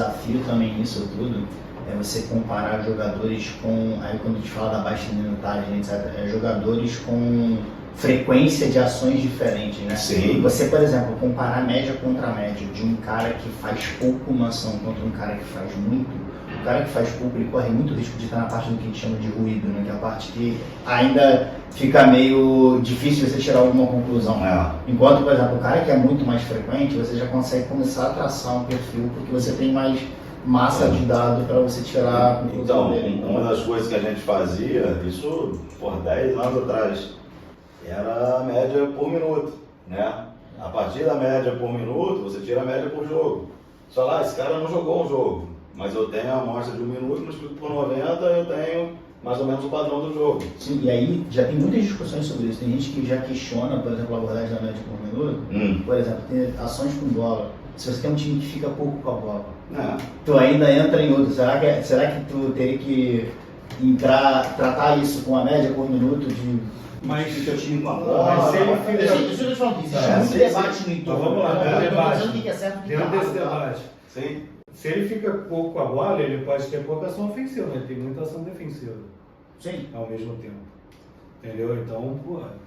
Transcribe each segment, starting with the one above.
desafio também nisso tudo é você comparar jogadores com, aí quando a gente fala da baixa minutagem, etc., jogadores com frequência de ações diferentes, né? Sim. Você, por exemplo, comparar média contra média de um cara que faz pouco uma ação contra um cara que faz muito, o cara que faz pouco, ele corre muito risco de estar na parte do que a gente chama de ruído, né? Que é a parte que ainda fica meio difícil você tirar alguma conclusão. Enquanto, por exemplo, o cara que é muito mais frequente, você já consegue começar a traçar um perfil, porque você tem mais massa de dado para você tirar a conclusão dele. Uma das coisas que a gente fazia, isso por 10 anos atrás, era a média por minuto, né? A partir da média por minuto, você tira a média por jogo. Só lá, esse cara não jogou um jogo, mas eu tenho a amostra de 1 minuto, multiplico por 90, eu tenho mais ou menos o padrão do jogo. Sim, e aí já tem muitas discussões sobre isso. Tem gente que já questiona, por exemplo, a abordagem da média por minuto. Por exemplo, tem ações com bola. Se você tem um time que fica pouco com a bola, tu ainda entra em outro. Será que tu teria que tratar isso com a média por minuto de... Mas o teu time com a bola? Mas se ele fica... Deixa eu te falar, existe muito debate no entorno. Vamos lá, eu debate. dizendo o que é certo e o que é Dentro desse errado. debate. Sim. Se ele fica pouco com a bola, ele pode ter pouca ação ofensiva, mas ele tem muita ação defensiva. Sim. Ao mesmo tempo. Entendeu? Então,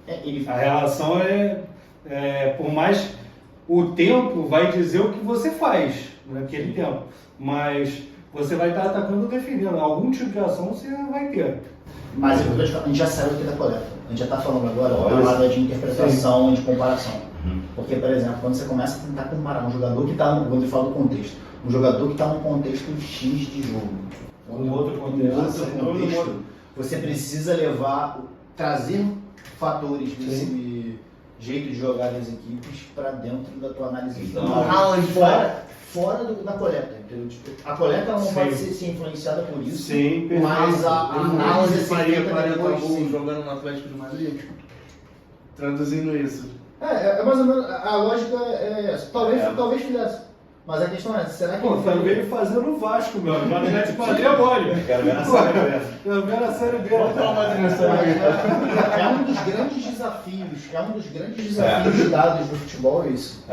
ele... a relação por mais... O tempo vai dizer o que você faz naquele tempo, mas você vai estar atacando ou defendendo. Algum tipo de ação você vai ter. Mas a gente já saiu aqui da coleta. A gente já está falando agora da lado de interpretação e de comparação. Porque, por exemplo, quando você começa a tentar comparar um jogador que está, quando eu falo do contexto, um jogador que está num contexto X de jogo, Um outro contexto, você precisa trazer fatores desse jeito de jogar das equipes para dentro da tua análise. Fora da coleta, entendeu? Tipo, a coleta ela não pode ser influenciada por isso, sim, mas a análise faria 40 gols jogando no Atlético de Madrid, traduzindo isso. É mais ou menos, a lógica é essa. Talvez fizesse. Mas a questão é, será que... Pô, eu vi ele fazendo no Vasco, meu. No Atlético de Madrid é mole. Quero ver na série B. Quero ver na série B. Vamos falar mais na série B. É um dos grandes desafios de dados do futebol, é isso.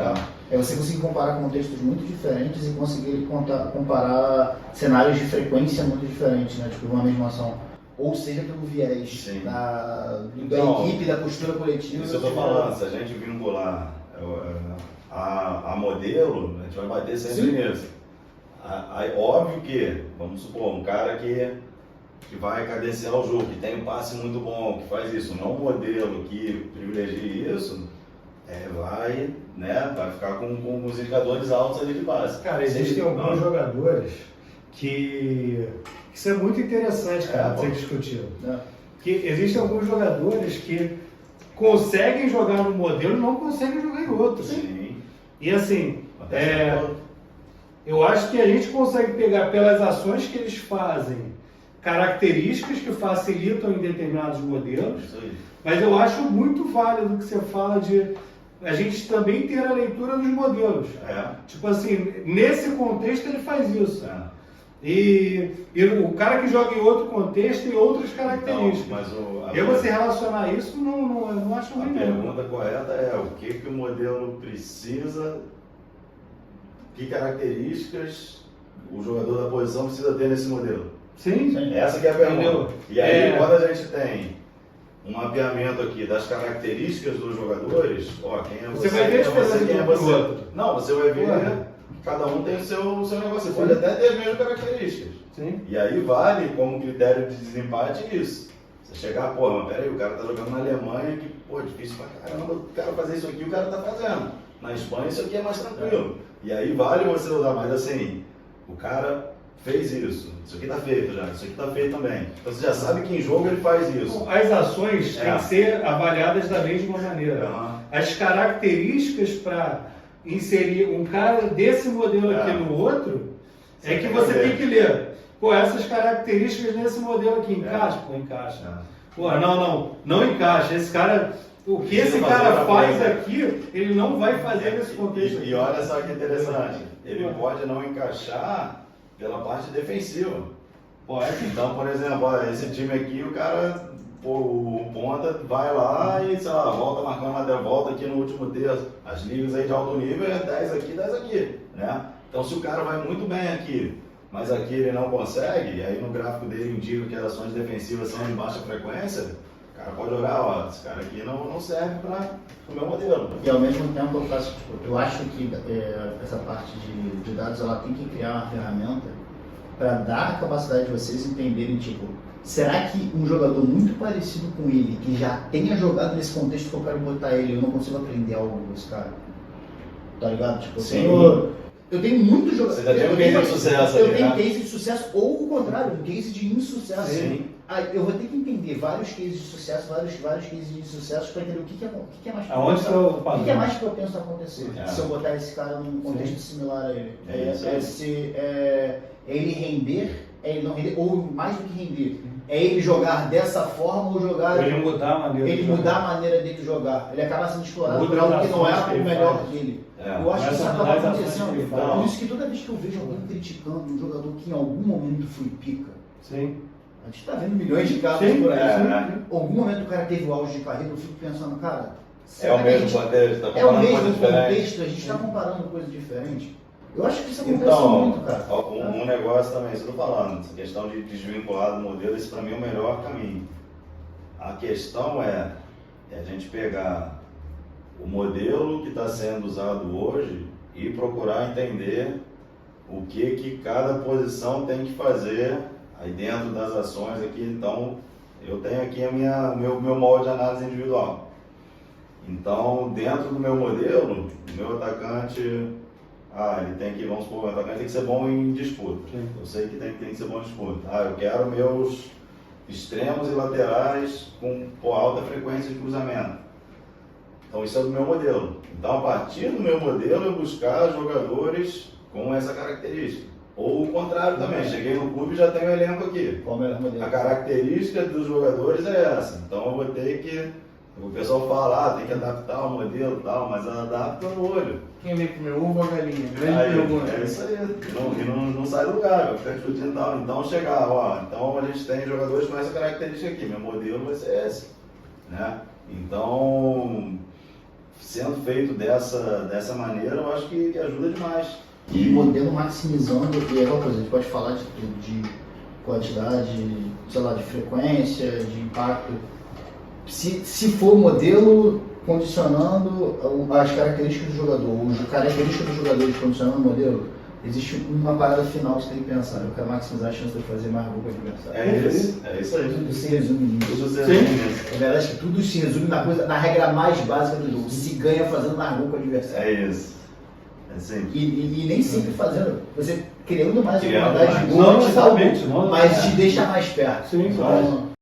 É você conseguir comparar contextos muito diferentes e conseguir comparar cenários de frequência muito diferentes, né? Tipo, uma mesma ação. Ou seja, pelo viés da equipe, da postura coletiva. Isso eu estou falando, se a gente vincular a modelo, a gente vai bater sempre nisso. Óbvio que, vamos supor, um cara que vai cadenciar o jogo, que tem um passe muito bom, que faz isso, não um modelo que privilegie isso, vai ficar com os indicadores altos ali de base. Cara, existem alguns jogadores que isso é muito interessante, cara, de ser discutido. Que existem alguns jogadores que conseguem jogar num modelo e não conseguem jogar em outro. Sim. E assim, eu acho que a gente consegue pegar pelas ações que eles fazem, características que facilitam em determinados modelos, mas eu acho muito válido o que você fala de a gente também ter a leitura dos modelos. Tipo assim, nesse contexto ele faz isso. E o cara que joga em outro contexto tem outras características. Você relacionar isso, eu não acho ruim. A pergunta correta é o que o modelo precisa, que características o jogador da posição precisa ter nesse modelo. Sim. Essa que é a pergunta. E aí, quando a gente tem um mapeamento aqui das características dos jogadores, quem é você vai ver quem é você. Outro. Não, você vai ver, cada um tem o seu negócio. Você pode até ter as mesmas características. Sim. E aí vale como critério de desempate isso. Você chegar, mas peraí, o cara tá jogando na Alemanha, que, difícil pra caramba, o cara fazer isso aqui, o cara tá fazendo. Na Espanha isso aqui é mais tranquilo. E aí vale você usar, mas assim, o cara fez isso aqui tá feito já, isso aqui tá feito também. Então você já sabe que em jogo ele faz isso. As ações têm que ser avaliadas da mesma maneira. As características para inserir um cara desse modelo aqui no outro, é que você tem que ler. Essas características nesse modelo aqui encaixam? Encaixa. Não encaixa. Esse cara, o que esse cara faz aqui, ele não vai fazer nesse contexto. E olha só que interessante, ele pode não encaixar pela parte defensiva. Então, por exemplo, esse time aqui, o cara, o ponta vai lá e, volta marcando uma volta aqui no último terço. As ligas aí de alto nível é 10 aqui, 10 aqui, né? Então se o cara vai muito bem aqui, mas aqui ele não consegue, e aí no gráfico dele indica que as ações defensivas são de baixa frequência, o cara pode olhar, ó, esse cara aqui não serve para o meu modelo. E ao mesmo tempo eu faço, tipo, eu acho que essa parte de dados ela tem que criar uma ferramenta para dar a capacidade de vocês entenderem, tipo, será que um jogador muito parecido com ele, que já tenha jogado nesse contexto que eu quero botar ele, eu não consigo aprender algo com esse cara? Tá ligado? Tipo, eu tenho muitos jogadores. Você já tem um case de sucesso eu ali, tenho né? case de sucesso, ou o contrário, um case de insucesso. Sim. Aí eu vou ter que entender vários cases de sucesso, vários cases de sucesso para entender o que é mais Aonde está o padrão? o que é mais propenso a acontecer É. se eu botar esse cara num contexto similar a ele. É isso aí. Se ele render, é ele não render, ou mais do que render. É ele jogar dessa forma ou jogar. Ele mudar a maneira Ele de mudar jogar. a maneira dele jogar. Ele acaba sendo explorado Muda por algo as que não é ações que o ele melhor faz. dele. É. Eu acho que isso Começa a acaba mudar as ações acontecendo. que ele faz. Por isso que toda vez que eu vejo alguém criticando um jogador que em algum momento foi pica, Sim. a gente tá vendo milhões de casos Sim, por aí. é, Em né? algum momento o cara teve o auge de carreira, eu fico pensando, cara, É será o que a mesmo gente- contexto, tá é o comparando mesmo coisa diferente. contexto, a gente está comparando coisas diferentes. Eu acho que isso acontece Então, muito, cara. um negócio também, isso eu tô falando, essa questão de desvincular do modelo, esse para mim é o melhor caminho. A questão é a gente pegar o modelo que está sendo usado hoje e procurar entender o que cada posição tem que fazer aí dentro das ações aqui. Então, eu tenho aqui o meu molde de análise individual. Então, dentro do meu modelo, o meu atacante, ele tem que, vamos supor, o atacante tem que ser bom em disputa. Sim. Eu sei que tem que ser bom em disputa. Eu quero meus extremos e laterais com alta frequência de cruzamento. Então isso é do meu modelo. Então a partir do meu modelo eu buscar jogadores com essa característica. Ou o contrário também, cheguei no clube e já tenho o elenco aqui. Qual o melhor modelo? A característica dos jogadores é essa. Então eu vou ter que, o pessoal fala, tem que adaptar o modelo e tal, mas adapta no olho. Quem vem comer ovo ou galinha? Grande pergunta. É isso aí, não sai do lugar, vai ficar discutindo e tal. Então chegar, então a gente tem jogadores com essa característica aqui, meu modelo vai ser esse. Né? Então, sendo feito dessa maneira, eu acho que ajuda demais. E modelo maximizando, e é igual coisa, a gente pode falar de tudo, de quantidade, sei lá, de frequência, de impacto. Se for modelo condicionando as características do jogador, as características dos jogadores condicionando o modelo, existe uma parada final que você tem que pensar. Eu quero maximizar a chance de fazer mais gol para o adversário. É isso aí. Tudo se resume nisso. Tudo se Sim. resume nisso. É verdade que tudo se resume na regra mais básica do jogo. Se ganha fazendo mais gol com o adversário. É isso. É assim. E nem sempre fazendo, você criando mais Criando oportunidade de mais. gol, Não te dá o necessariamente, gol, não mas te necessariamente. deixa mais perto. Sim, claro. Então,